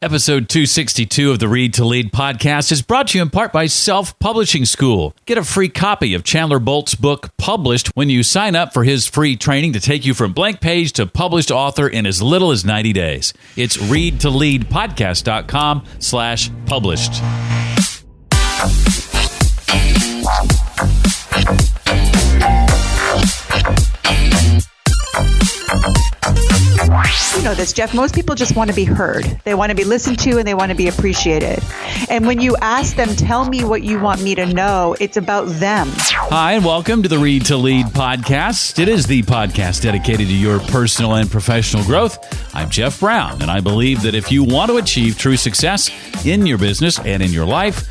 Episode 262 of the Read to Lead podcast is brought to you in part by Self-Publishing School. Get a free copy of Chandler Bolt's book, Published, when you sign up for his free training to take you from blank page to published author in as little as 90 days. It's readtoleadpodcast.com/published. You know this, Jeff. Most people just want to be heard. They want to be listened to and they want to be appreciated. And when you ask them, tell me what you want me to know, it's about them. Hi, and welcome to the Read to Lead podcast. It is the podcast dedicated to your personal and professional growth. I'm Jeff Brown, and I believe that if you want to achieve true success in your business and in your life,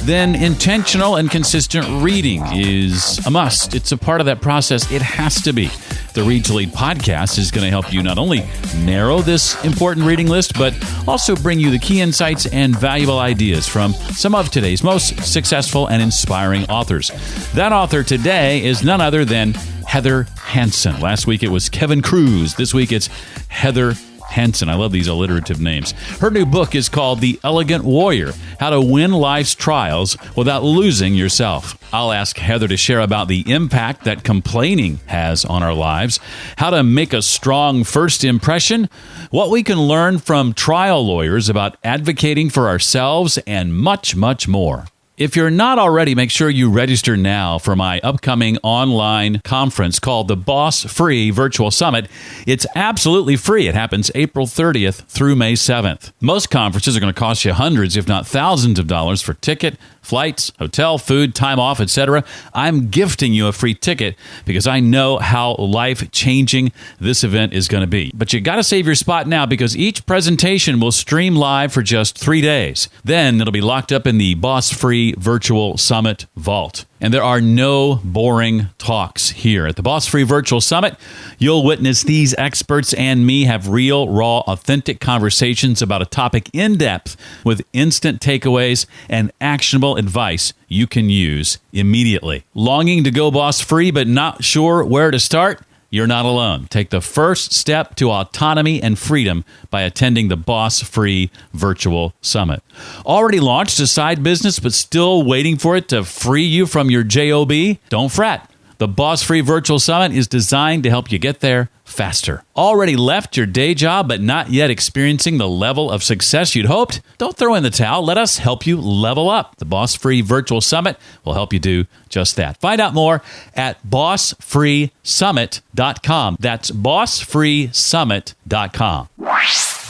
then intentional and consistent reading is a must. It's a part of that process. It has to be. The Read to Lead podcast is going to help you not only narrow this important reading list, but also bring you the key insights and valuable ideas from some of today's most successful and inspiring authors. That author today is none other than Heather Hansen. Last week it was Kevin Cruz. This week it's Heather Hansen. I love these alliterative names. Her new book is called The Elegant Warrior: How to Win Life's Trials Without Losing Yourself. I'll ask Heather to share about the impact that complaining has on our lives, how to make a strong first impression, what we can learn from trial lawyers about advocating for ourselves, and much, much more. If you're not already, make sure you register now for my upcoming online conference called the Boss Free Virtual Summit. It's absolutely free. It happens April 30th through May 7th. Most conferences are going to cost you hundreds, if not thousands of dollars for ticket, flights, hotel, food, time off, etc. I'm gifting you a free ticket because I know how life-changing this event is going to be. But you got to save your spot now because each presentation will stream live for just 3 days. Then it'll be locked up in the Boss Free Virtual Summit vault. And there are no boring talks here. At the Boss Free Virtual Summit, you'll witness these experts and me have real, raw, authentic conversations about a topic in depth with instant takeaways and actionable advice you can use immediately. Longing to go boss free but not sure where to start? You're not alone. Take the first step to autonomy and freedom by attending the Boss Free Virtual Summit. Already launched a side business but still waiting for it to free you from your job? Don't fret. The Boss Free Virtual Summit is designed to help you get there faster. Already left your day job but not yet experiencing the level of success you'd hoped? Don't throw in the towel. Let us help you level up. The Boss Free Virtual Summit will help you do just that. Find out more at bossfreesummit.com. That's bossfreesummit.com.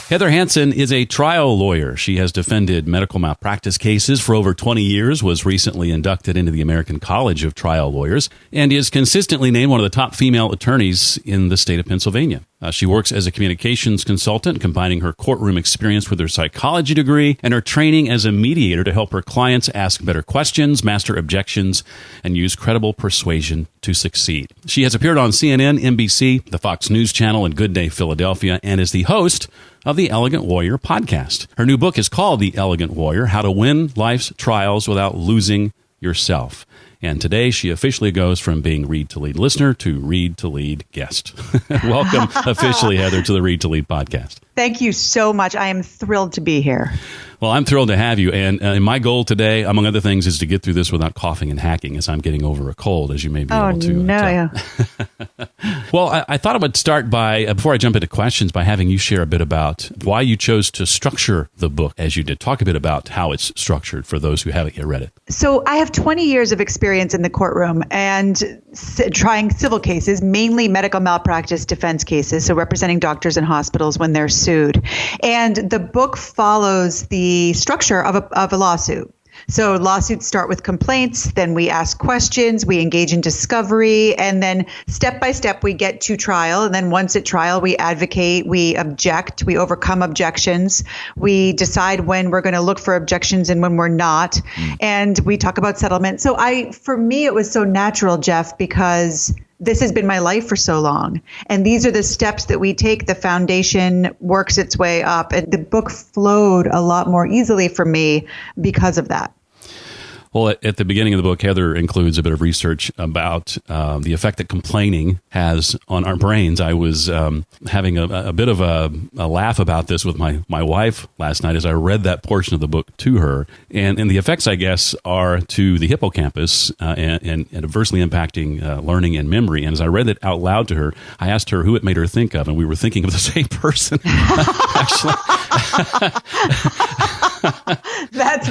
Heather Hansen is a trial lawyer. She has defended medical malpractice cases for over 20 years, was recently inducted into the American College of Trial Lawyers, and is consistently named one of the top female attorneys in the state of Pennsylvania. She works as a communications consultant, combining her courtroom experience with her psychology degree and her training as a mediator to help her clients ask better questions, master objections, and use credible persuasion to succeed. She has appeared on CNN, NBC, the Fox News Channel, and Good Day Philadelphia, and is the host of the Elegant Warrior podcast. Her new book is called The Elegant Warrior: How to Win Life's Trials Without Losing Yourself. And today she officially goes from being Read to Lead listener to Read to Lead guest. Welcome officially, Heather, to the Read to Lead podcast. Thank you so much. I am thrilled to be here. Well, I'm thrilled to have you. And my goal today, among other things, is to get through this without coughing and hacking as I'm getting over a cold, as you may be able to tell. Well, I thought I would start by, before I jump into questions, by having you share a bit about why you chose to structure the book as you did. Talk a bit about how it's structured for those who haven't yet read it. So I have 20 years of experience in the courtroom and trying civil cases, mainly medical malpractice defense cases, so representing doctors and hospitals when they're sued. And the book follows the structure of a lawsuit. So lawsuits start with complaints, then we ask questions, we engage in discovery, and then step by step we get to trial. And then once at trial, we advocate, we object, we overcome objections, we decide when we're going to look for objections and when we're not, and we talk about settlement. So for me, it was so natural, Jeff, because this has been my life for so long. And these are the steps that we take. The foundation works its way up. And the book flowed a lot more easily for me because of that. Well, at the beginning of the book, Heather includes a bit of research about the effect that complaining has on our brains. I was having a bit of a laugh about this with my wife last night as I read that portion of the book to her. And the effects, I guess, are to the hippocampus and adversely impacting learning and memory. And as I read it out loud to her, I asked her who it made her think of, and we were thinking of the same person, actually. That's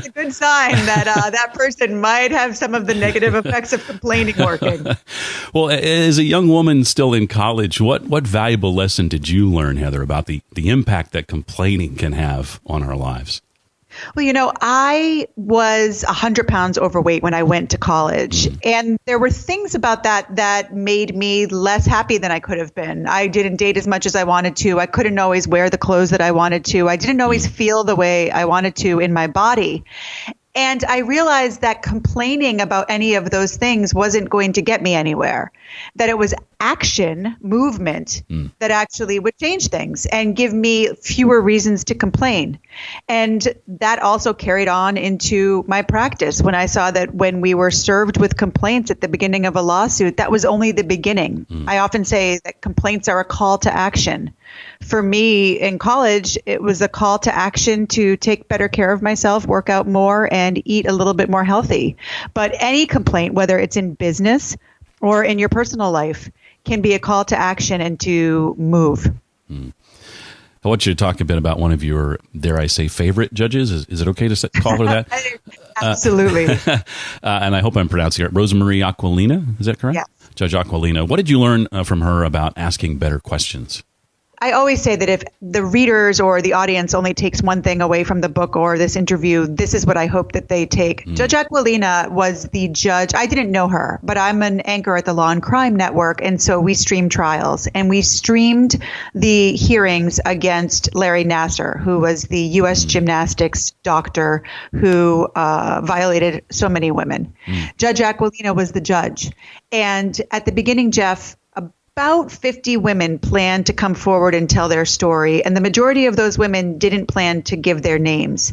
a good sign that that person might have some of the negative effects of complaining working. Well, as a young woman still in college, what valuable lesson did you learn, Heather, about the impact that complaining can have on our lives? Well, I was 100 pounds overweight when I went to college, and there were things about that made me less happy than I could have been. I didn't date as much as I wanted to. I couldn't always wear the clothes that I wanted to. I didn't always feel the way I wanted to in my body. And I realized that complaining about any of those things wasn't going to get me anywhere, that it was action, movement, that actually would change things and give me fewer reasons to complain. And that also carried on into my practice when I saw that when we were served with complaints at the beginning of a lawsuit, that was only the beginning. I often say that complaints are a call to action. For me in college, it was a call to action to take better care of myself, work out more, and eat a little bit more healthy. But any complaint, whether it's in business or in your personal life, can be a call to action and to move. I want you to talk a bit about one of your, dare I say, favorite judges. Is it okay to call her that? Absolutely. And I hope I'm pronouncing it. Rosemarie Aquilina, is that correct? Yes. Judge Aquilina. What did you learn from her about asking better questions? I always say that if the readers or the audience only takes one thing away from the book or this interview, this is what I hope that they take. Judge Aquilina was the judge. I didn't know her, but I'm an anchor at the Law and Crime Network. And so we stream trials, and we streamed the hearings against Larry Nassar, who was the U.S. gymnastics doctor who violated so many women. Judge Aquilina was the judge. And at the beginning, Jeff, about 50 women planned to come forward and tell their story, and the majority of those women didn't plan to give their names.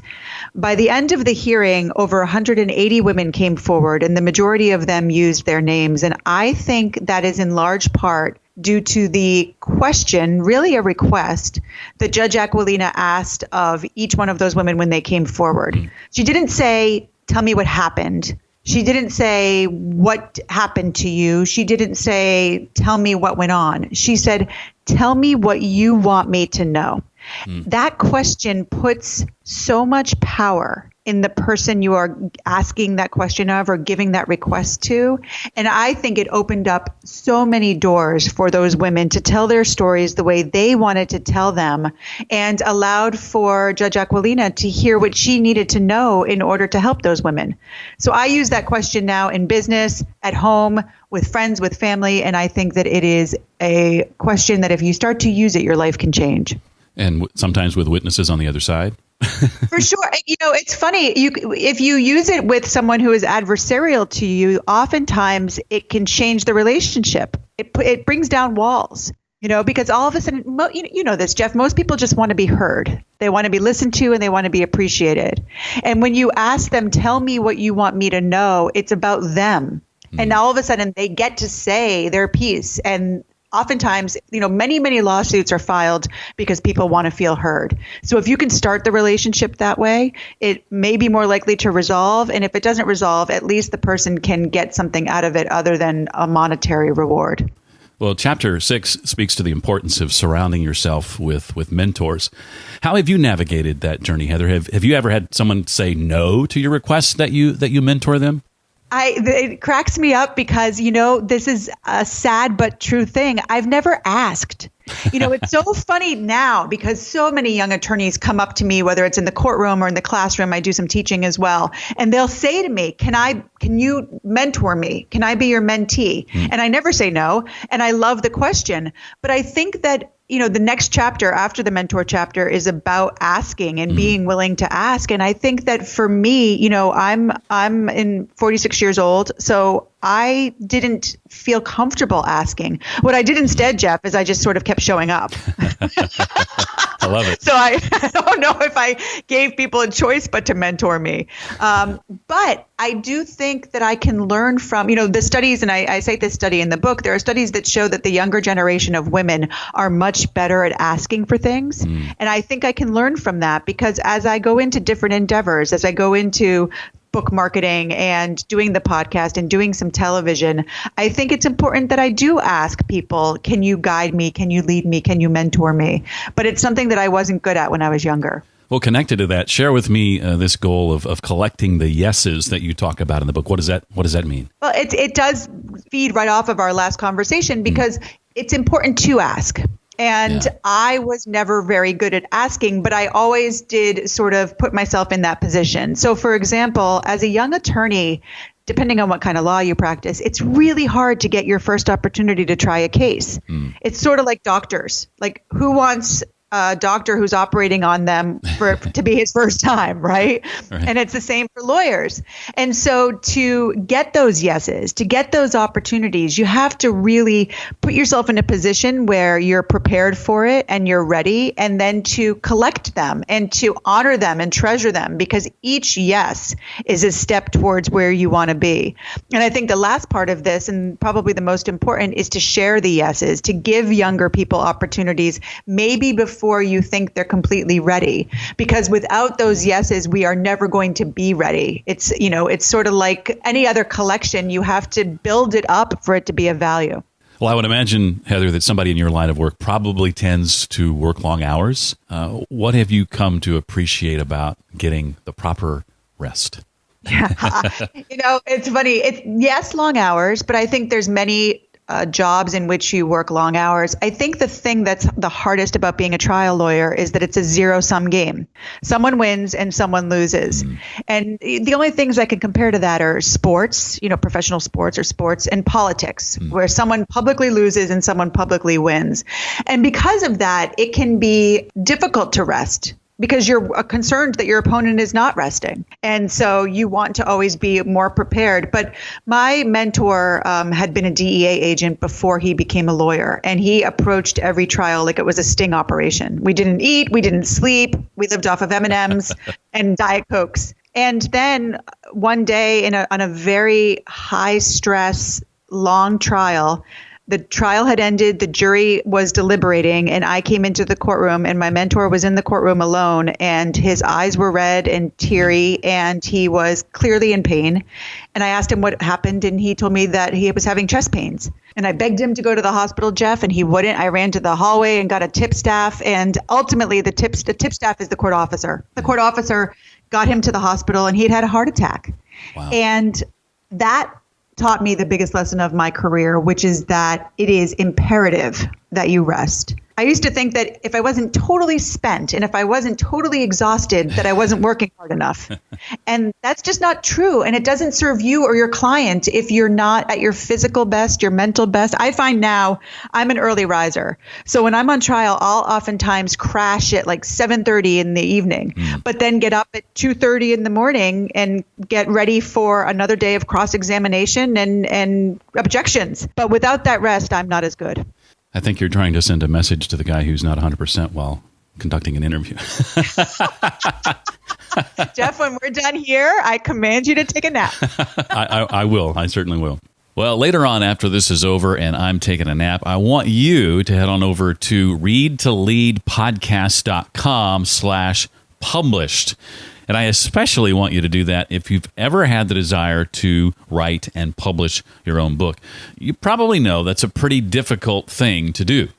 By the end of the hearing, over 180 women came forward, and the majority of them used their names. And I think that is in large part due to the question, really a request, that Judge Aquilina asked of each one of those women when they came forward. She didn't say, "Tell me what happened." She didn't say, "What happened to you?" She didn't say, "Tell me what went on." She said, "Tell me what you want me to know." That question puts so much power in the person you are asking that question of or giving that request to. And I think it opened up so many doors for those women to tell their stories the way they wanted to tell them, and allowed for Judge Aquilina to hear what she needed to know in order to help those women. So I use that question now in business, at home, with friends, with family, and I think that it is a question that if you start to use it, your life can change. And sometimes with witnesses on the other side. For sure. It's funny. If you use it with someone who is adversarial to you, oftentimes it can change the relationship. It brings down walls, because all of a sudden, you know this, Jeff, most people just want to be heard. They want to be listened to and they want to be appreciated. And when you ask them, "Tell me what you want me to know," it's about them. And all of a sudden they get to say their piece. And oftentimes, many, many lawsuits are filed because people want to feel heard. So if you can start the relationship that way, it may be more likely to resolve. And if it doesn't resolve, at least the person can get something out of it other than a monetary reward. Well, Chapter 6 speaks to the importance of surrounding yourself with mentors. How have you navigated that journey, Heather? Have you ever had someone say no to your request that you mentor them? It cracks me up because, this is a sad but true thing. I've never asked. It's so funny now because so many young attorneys come up to me, whether it's in the courtroom or in the classroom. I do some teaching as well. And they'll say to me, can you mentor me? Can I be your mentee? And I never say no. And I love the question. But I think that, the next chapter after the mentor chapter is about asking and being willing to ask. And I think that for me, I'm in 46 years old, so I didn't feel comfortable asking. What I did instead, Jeff, is I just sort of kept showing up. I love it. So I don't know if I gave people a choice but to mentor me. But I do think that I can learn from, the studies, and I cite this study in the book, there are studies that show that the younger generation of women are much better at asking for things. And I think I can learn from that because as I go into different endeavors, as I go into book marketing and doing the podcast and doing some television, I think it's important that I do ask people, can you guide me? Can you lead me? Can you mentor me? But it's something that I wasn't good at when I was younger. Well, connected to that, share with me this goal of collecting the yeses that you talk about in the book. What does that mean? Well, it does feed right off of our last conversation because it's important to ask. And I was never very good at asking, but I always did sort of put myself in that position. So, for example, as a young attorney, depending on what kind of law you practice, it's really hard to get your first opportunity to try a case. It's sort of like doctors. Like, who wants a doctor who's operating on them to be his first time, right? And it's the same for lawyers. And so to get those yeses, to get those opportunities, you have to really put yourself in a position where you're prepared for it and you're ready, and then to collect them and to honor them and treasure them, because each yes is a step towards where you want to be. And I think the last part of this, and probably the most important, is to share the yeses, to give younger people opportunities, maybe before you think they're completely ready, because without those yeses, we are never going to be ready. It's sort of like any other collection. You have to build it up for it to be of value. Well, I would imagine, Heather, that somebody in your line of work probably tends to work long hours. What have you come to appreciate about getting the proper rest? It's funny. Yes, long hours, but I think there's many jobs in which you work long hours. I think the thing that's the hardest about being a trial lawyer is that it's a zero-sum game. Someone wins and someone loses. And the only things I can compare to that are sports, professional sports or sports, and politics, where someone publicly loses and someone publicly wins. And because of that, it can be difficult to rest, because you're concerned that your opponent is not resting. And so you want to always be more prepared. But my mentor had been a DEA agent before he became a lawyer, and he approached every trial like it was a sting operation. We didn't eat, we didn't sleep, we lived off of M&Ms and Diet Cokes. And then one day on a very high stress, long trial, the trial had ended, the jury was deliberating, and I came into the courtroom, and my mentor was in the courtroom alone, and his eyes were red and teary, and he was clearly in pain. And I asked him what happened, and he told me that he was having chest pains. And I begged him to go to the hospital, Jeff, and he wouldn't. I ran to the hallway and got a tip staff, and ultimately the tip staff is the court officer. The court officer got him to the hospital, and he had had a heart attack. Wow. And that taught me the biggest lesson of my career, which is that it is imperative that you rest. I used to think that if I wasn't totally spent and if I wasn't totally exhausted, that I wasn't working hard enough. And that's just not true. And it doesn't serve you or your client if you're not at your physical best, your mental best. I find now I'm an early riser. So when I'm on trial, I'll oftentimes crash at like 7:30 in the evening, but then get up at 2:30 in the morning and get ready for another day of cross-examination and objections. But without that rest, I'm not as good. I think you're trying to send a message to the guy who's not 100% while conducting an interview. Jeff, when we're done here, I command you to take a nap. I will. I certainly will. Well, later on after this is over and I'm taking a nap, I want you to head on over to readtoleadpodcast.com/published. And I especially want you to do that if you've ever had the desire to write and publish your own book. You probably know that's a pretty difficult thing to do.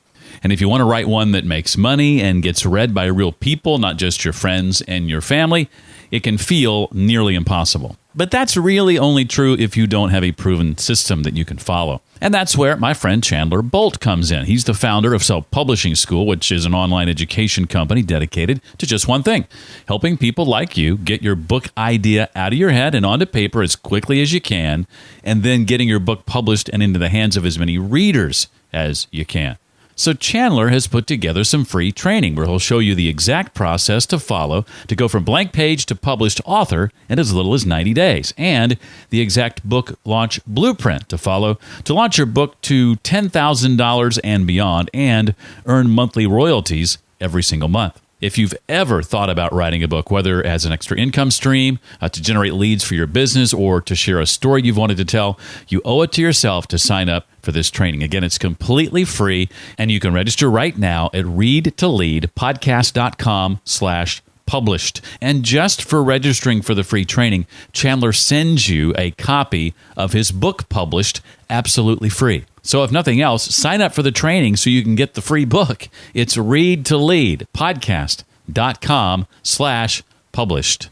And if you want to write one that makes money and gets read by real people, not just your friends and your family, it can feel nearly impossible. But that's really only true if you don't have a proven system that you can follow. And that's where my friend Chandler Bolt comes in. He's the founder of Self-Publishing School, which is an online education company dedicated to just one thing: helping people like you get your book idea out of your head and onto paper as quickly as you can, and then getting your book published and into the hands of as many readers as you can. So Chandler has put together some free training where he'll show you the exact process to follow to go from blank page to published author in as little as 90 days, and the exact book launch blueprint to follow to launch your book to $10,000 and beyond and earn monthly royalties every single month. If you've ever thought about writing a book, whether as an extra income stream, to generate leads for your business, or to share a story you've wanted to tell, you owe it to yourself to sign up for this training. Again, it's completely free, and you can register right now at readtoleadpodcast.com/published. And just for registering for the free training, Chandler sends you a copy of his book published absolutely free. So if nothing else, sign up for the training so you can get the free book. It's readtoleadpodcast.com/published.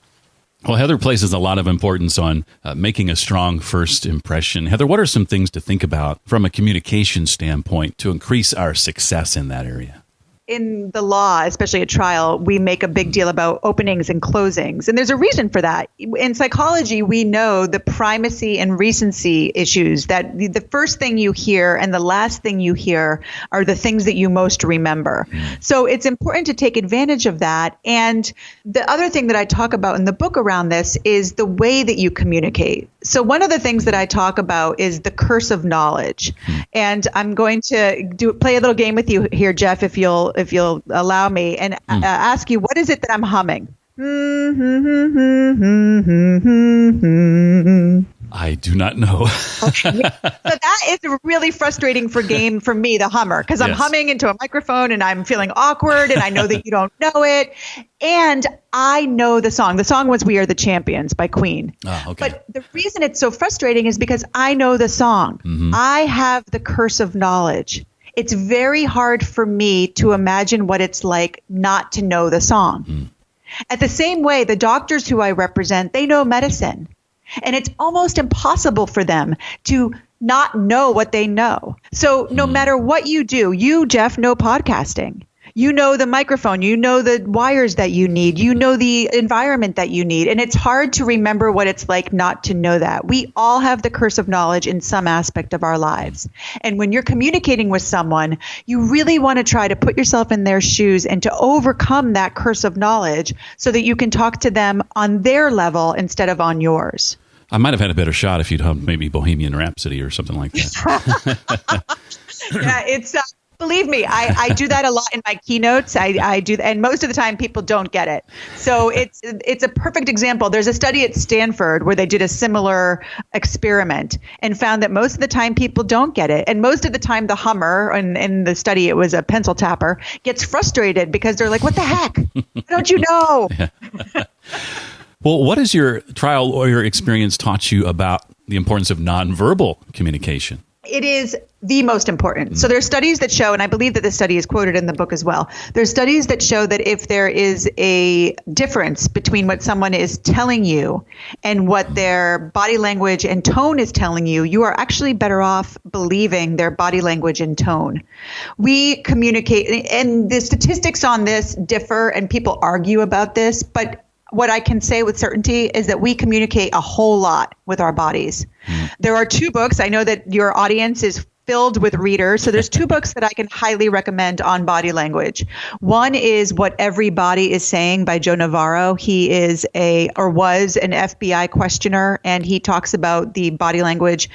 Well, Heather places a lot of importance on making a strong first impression. Heather, what are some things to think about from a communication standpoint to increase our success in that area? In the law, especially at trial, we make a big deal about openings and closings. And there's a reason for that. In psychology, we know the primacy and recency issues, that the first thing you hear and the last thing you hear are the things that you most remember. So it's important to take advantage of that. And the other thing that I talk about in the book around this is the way that you communicate. So one of the things that I talk about is the curse of knowledge. And I'm going to play a little game with you here, Jeff, if you'll allow me, and ask you, what is it that I'm humming? I do not know. Okay. So that is really frustrating for me, the hummer, because I'm humming into a microphone and I'm feeling awkward and I know that you don't know it. And I know the song. The song was We Are the Champions by Queen. Oh, okay. But the reason it's so frustrating is because I know the song. I have the curse of knowledge. It's very hard for me to imagine what it's like not to know the song. At the same way, the doctors who I represent, they know medicine. And it's almost impossible for them to not know what they know. So no matter what you do, you, Jeff, know podcasting. You know the microphone, you know the wires that you need, you know the environment that you need. And it's hard to remember what it's like not to know that. We all have the curse of knowledge in some aspect of our lives. And when you're communicating with someone, you really want to try to put yourself in their shoes and to overcome that curse of knowledge so that you can talk to them on their level instead of on yours. I might have had a better shot if you'd hummed maybe Bohemian Rhapsody or something like that. Yeah, it's... Believe me, I do that a lot in my keynotes. I do, and most of the time people don't get it. So it's a perfect example. There's a study at Stanford where they did a similar experiment and found that most of the time people don't get it. And most of the time the hummer, and in the study it was a pencil tapper, gets frustrated because they're like, what the heck? Why don't you know? Well, what has your trial lawyer experience taught you about the importance of nonverbal communication? It is the most important. So there's studies that show, and I believe that this study is quoted in the book as well. There's studies that show that if there is a difference between what someone is telling you and what their body language and tone is telling you, you are actually better off believing their body language and tone. We communicate, and the statistics on this differ, and people argue about this, but what I can say with certainty is that we communicate a whole lot with our bodies. There are two books. I know that your audience is filled with readers. So there's two books that I can highly recommend on body language. One is What Every Body is Saying by Joe Navarro. He was an FBI questioner, and he talks about the body language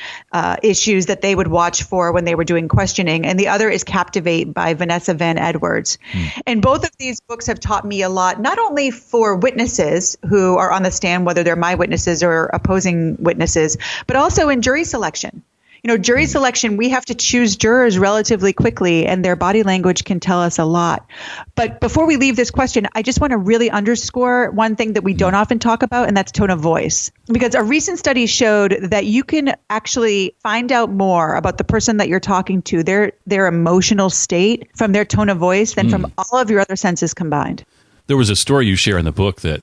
issues that they would watch for when they were doing questioning. And the other is Captivate by Vanessa Van Edwards. And both of these books have taught me a lot, not only for witnesses who are on the stand, whether they're my witnesses or opposing witnesses, but also in jury selection. You know, jury selection, we have to choose jurors relatively quickly, and their body language can tell us a lot. But before we leave this question, I just want to really underscore one thing that we don't often talk about, and that's tone of voice. Because a recent study showed that you can actually find out more about the person that you're talking to, their emotional state, from their tone of voice than from all of your other senses combined. There was a story you share in the book that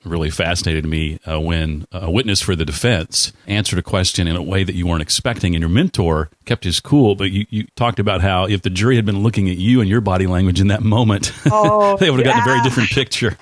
really fascinated me when a witness for the defense answered a question in a way that you weren't expecting, and your mentor kept his cool, but you talked about how if the jury had been looking at you and your body language in that moment, they would have gotten a very different picture.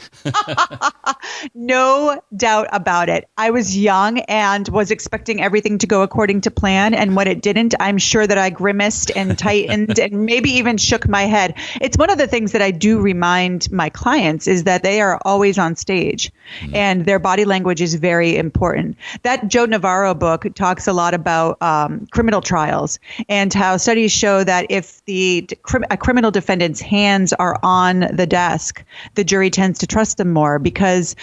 No doubt about it. I was young and was expecting everything to go according to plan, and when it didn't, I'm sure that I grimaced and tightened and maybe even shook my head. It's one of the things that I do remind my clients is that they are always on stage. And their body language is very important. That Joe Navarro book talks a lot about criminal trials and how studies show that if a criminal defendant's hands are on the desk, the jury tends to trust them more because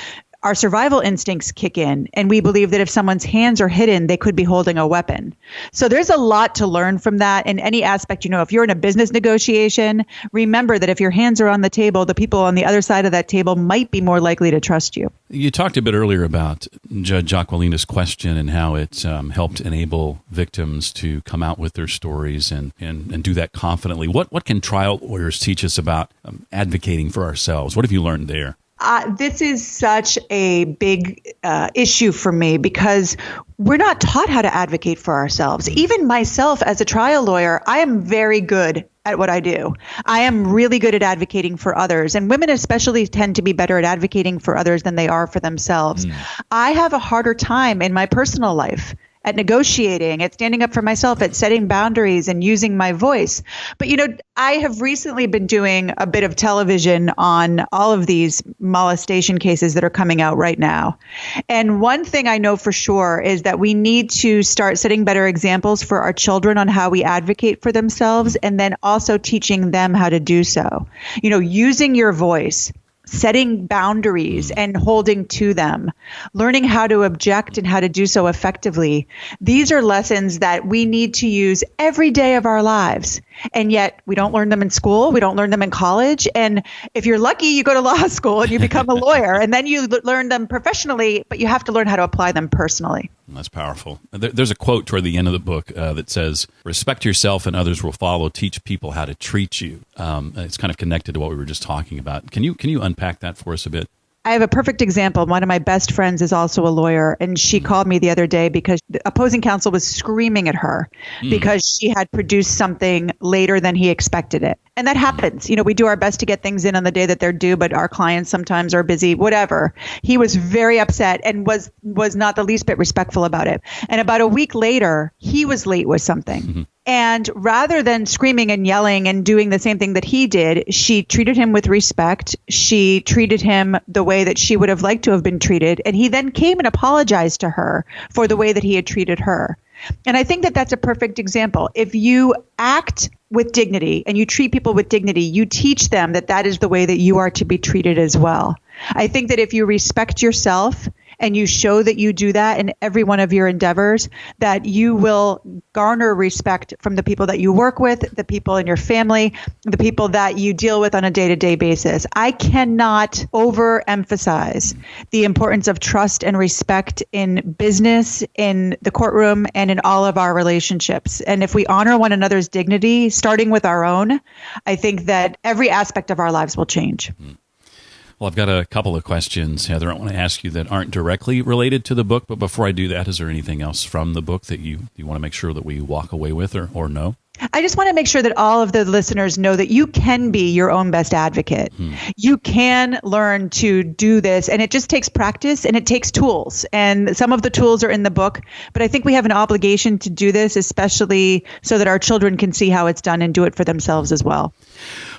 our survival instincts kick in, and we believe that if someone's hands are hidden, they could be holding a weapon. So there's a lot to learn from that in any aspect. If you're in a business negotiation, remember that if your hands are on the table, the people on the other side of that table might be more likely to trust you. You talked a bit earlier about Judge Aquilina's question and how it helped enable victims to come out with their stories and do that confidently. What can trial lawyers teach us about advocating for ourselves? What have you learned there? This is such a big issue for me because we're not taught how to advocate for ourselves. Even myself as a trial lawyer, I am very good at what I do. I am really good at advocating for others, and women especially tend to be better at advocating for others than they are for themselves. I have a harder time in my personal life at negotiating, at standing up for myself, at setting boundaries and using my voice. But, I have recently been doing a bit of television on all of these molestation cases that are coming out right now. And one thing I know for sure is that we need to start setting better examples for our children on how we advocate for themselves, and then also teaching them how to do so. Using your voice, setting boundaries and holding to them, learning how to object and how to do so effectively. These are lessons that we need to use every day of our lives. And yet we don't learn them in school. We don't learn them in college. And if you're lucky, you go to law school and you become a lawyer, and then you learn them professionally, but you have to learn how to apply them personally. That's powerful. There's a quote toward the end of the book that says, "Respect yourself and others will follow. Teach people how to treat you." It's kind of connected to what we were just talking about. Can you unpack that for us a bit? I have a perfect example. One of my best friends is also a lawyer, and she called me the other day because the opposing counsel was screaming at her because she had produced something later than he expected it. And that happens. We do our best to get things in on the day that they're due, but our clients sometimes are busy, whatever. He was very upset and was not the least bit respectful about it. And about a week later, he was late with something. And rather than screaming and yelling and doing the same thing that he did, she treated him with respect. She treated him the way that she would have liked to have been treated. And he then came and apologized to her for the way that he had treated her. And I think that that's a perfect example. If you act with dignity and you treat people with dignity, you teach them that that is the way that you are to be treated as well. I think that if you respect yourself and you show that you do that in every one of your endeavors, that you will garner respect from the people that you work with, the people in your family, the people that you deal with on a day-to-day basis. I cannot overemphasize the importance of trust and respect in business, in the courtroom, and in all of our relationships. And if we honor one another's dignity, starting with our own, I think that every aspect of our lives will change. Well, I've got a couple of questions, Heather, I want to ask you that aren't directly related to the book. But before I do that, is there anything else from the book that you want to make sure that we walk away with or no? I just want to make sure that all of the listeners know that you can be your own best advocate. You can learn to do this, and it just takes practice and it takes tools. And some of the tools are in the book, but I think we have an obligation to do this, especially so that our children can see how it's done and do it for themselves as well.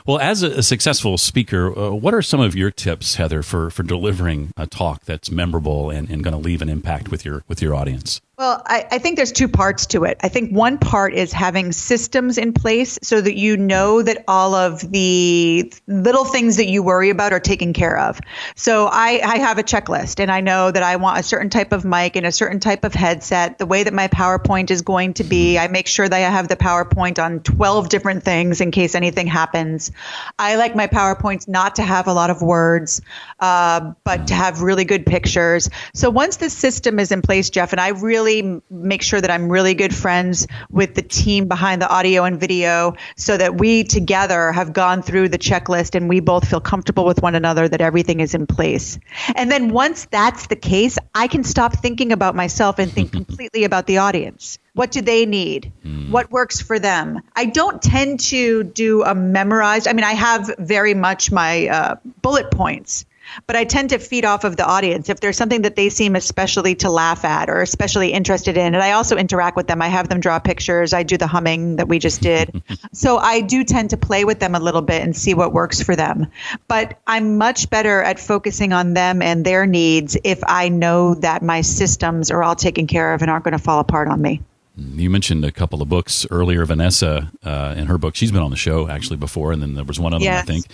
Well, as a successful speaker, what are some of your tips, Heather, for delivering a talk that's memorable and going to leave an impact with your audience? Well, I think there's two parts to it. I think one part is having systems in place so that you know that all of the little things that you worry about are taken care of. So I have a checklist, and I know that I want a certain type of mic and a certain type of headset, the way that my PowerPoint is going to be. I make sure that I have the PowerPoint on 12 different things in case anything happens. I like my PowerPoints not to have a lot of words, but to have really good pictures. So once the system is in place, Jeff, and I really make sure that I'm really good friends with the team behind the audio and video so that we together have gone through the checklist and we both feel comfortable with one another that everything is in place. And then once that's the case, I can stop thinking about myself and think completely about the audience. What do they need? What works for them? I don't tend to do a memorized, I have very much my bullet points. but I tend to feed off of the audience. If there's something that they seem especially to laugh at or especially interested in, and I also interact with them. I have them draw pictures. I do the humming that we just did. So I do tend to play with them a little bit and see what works for them. But I'm much better at focusing on them and their needs if I know that my systems are all taken care of and aren't going to fall apart on me. You mentioned a couple of books earlier. Vanessa, in her book, she's been on the show actually before, and then there was one other one, I think.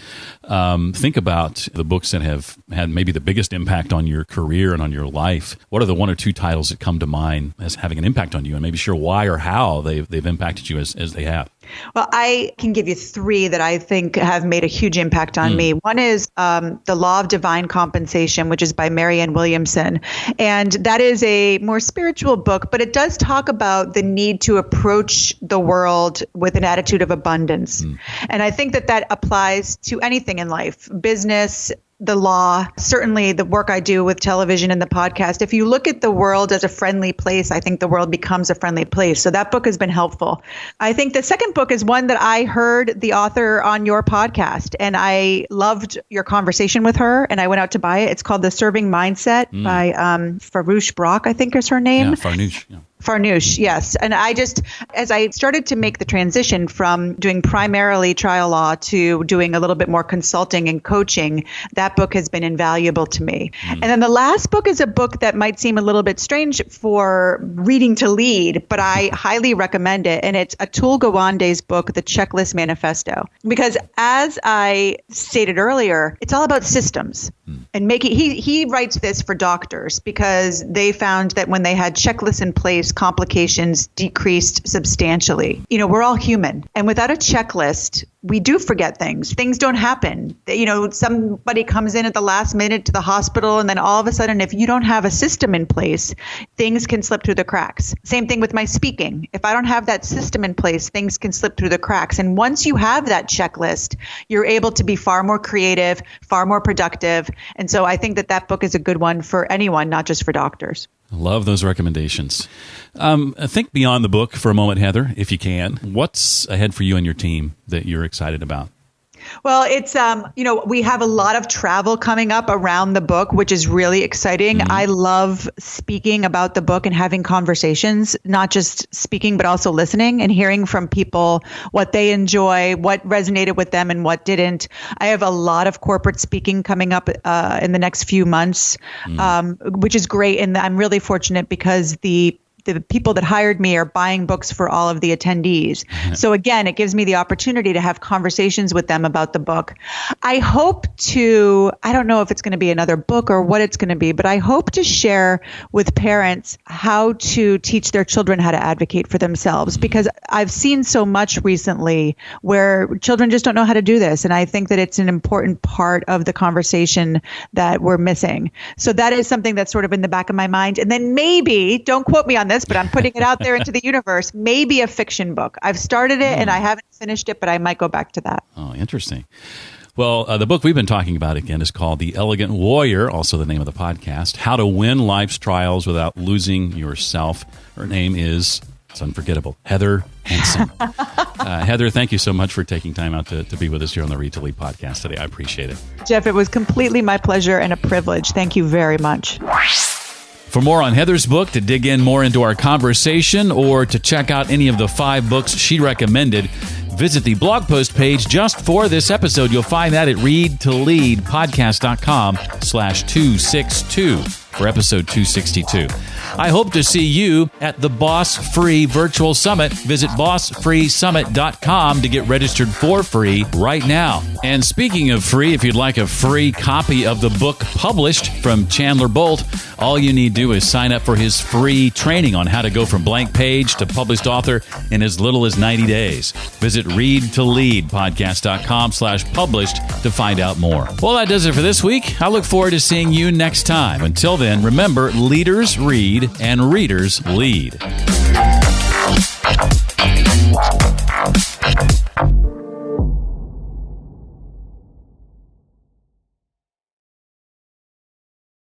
Think about the books that have had maybe the biggest impact on your career and on your life. What are the one or two titles that come to mind as having an impact on you, and maybe share why or how they've impacted you as they have? Well, I can give you three that I think have made a huge impact on me. One is The Law of Divine Compensation, which is by Marianne Williamson. And that is a more spiritual book, but it does talk about the need to approach the world with an attitude of abundance. And I think that applies to anything in life, business, the law, certainly the work I do with television and the podcast. If you look at the world as a friendly place, I think the world becomes a friendly place. So that book has been helpful. I think the second book is one that I heard the author on your podcast, and I loved your conversation with her, and I went out to buy it. It's called The Serving Mindset by Farnoosh Brock, I think is her name. Yeah, Farnoosh. Yeah. Farnoosh, yes. And as I started to make the transition from doing primarily trial law to doing a little bit more consulting and coaching, that book has been invaluable to me. And then the last book is a book that might seem a little bit strange for reading to lead, but I highly recommend it. And it's Atul Gawande's book, The Checklist Manifesto. Because as I stated earlier, it's all about systems. And he writes this for doctors because they found that when they had checklists in place, complications decreased substantially. We're all human. And without a checklist, we do forget things. Things don't happen. Somebody comes in at the last minute to the hospital, and then all of a sudden, if you don't have a system in place, things can slip through the cracks. Same thing with my speaking. If I don't have that system in place, things can slip through the cracks. And once you have that checklist, you're able to be far more creative, far more productive. And so I think that book is a good one for anyone, not just for doctors. Love those recommendations. Think beyond the book for a moment, Heather, if you can. What's ahead for you and your team that you're excited about? Well, it's, we have a lot of travel coming up around the book, which is really exciting. I love speaking about the book and having conversations, not just speaking, but also listening and hearing from people what they enjoy, what resonated with them and what didn't. I have a lot of corporate speaking coming up in the next few months, which is great. And I'm really fortunate because the people that hired me are buying books for all of the attendees. So again, it gives me the opportunity to have conversations with them about the book. I don't know if it's going to be another book or what it's going to be, but I hope to share with parents how to teach their children how to advocate for themselves, because I've seen so much recently where children just don't know how to do this. And I think that it's an important part of the conversation that we're missing. So that is something that's sort of in the back of my mind. And then maybe, don't quote me on this, but I'm putting it out there into the universe, maybe a fiction book. I've started it and I haven't finished it, but I might go back to that. Oh, interesting. Well, the book we've been talking about again is called The Elegant Warrior, also the name of the podcast, How to Win Life's Trials Without Losing Yourself. Her name is, it's unforgettable, Heather Hansen. Heather, thank you so much for taking time out to be with us here on the Read to Lead podcast today. I appreciate it. Jeff, it was completely my pleasure and a privilege. Thank you very much. For more on Heather's book, to dig in more into our conversation, or to check out any of the 5 books she recommended, visit the blog post page just for this episode. You'll find that at readtoleadpodcast.com/262 for episode 262. I hope to see you at the Boss Free Virtual Summit. Visit bossfreesummit.com to get registered for free right now. And speaking of free, if you'd like a free copy of the book published from Chandler Bolt, all you need to do is sign up for his free training on how to go from blank page to published author in as little as 90 days. Visit readtoleadpodcast.com/published to find out more. Well, that does it for this week. I look forward to seeing you next time. Until then, remember, leaders read and readers lead.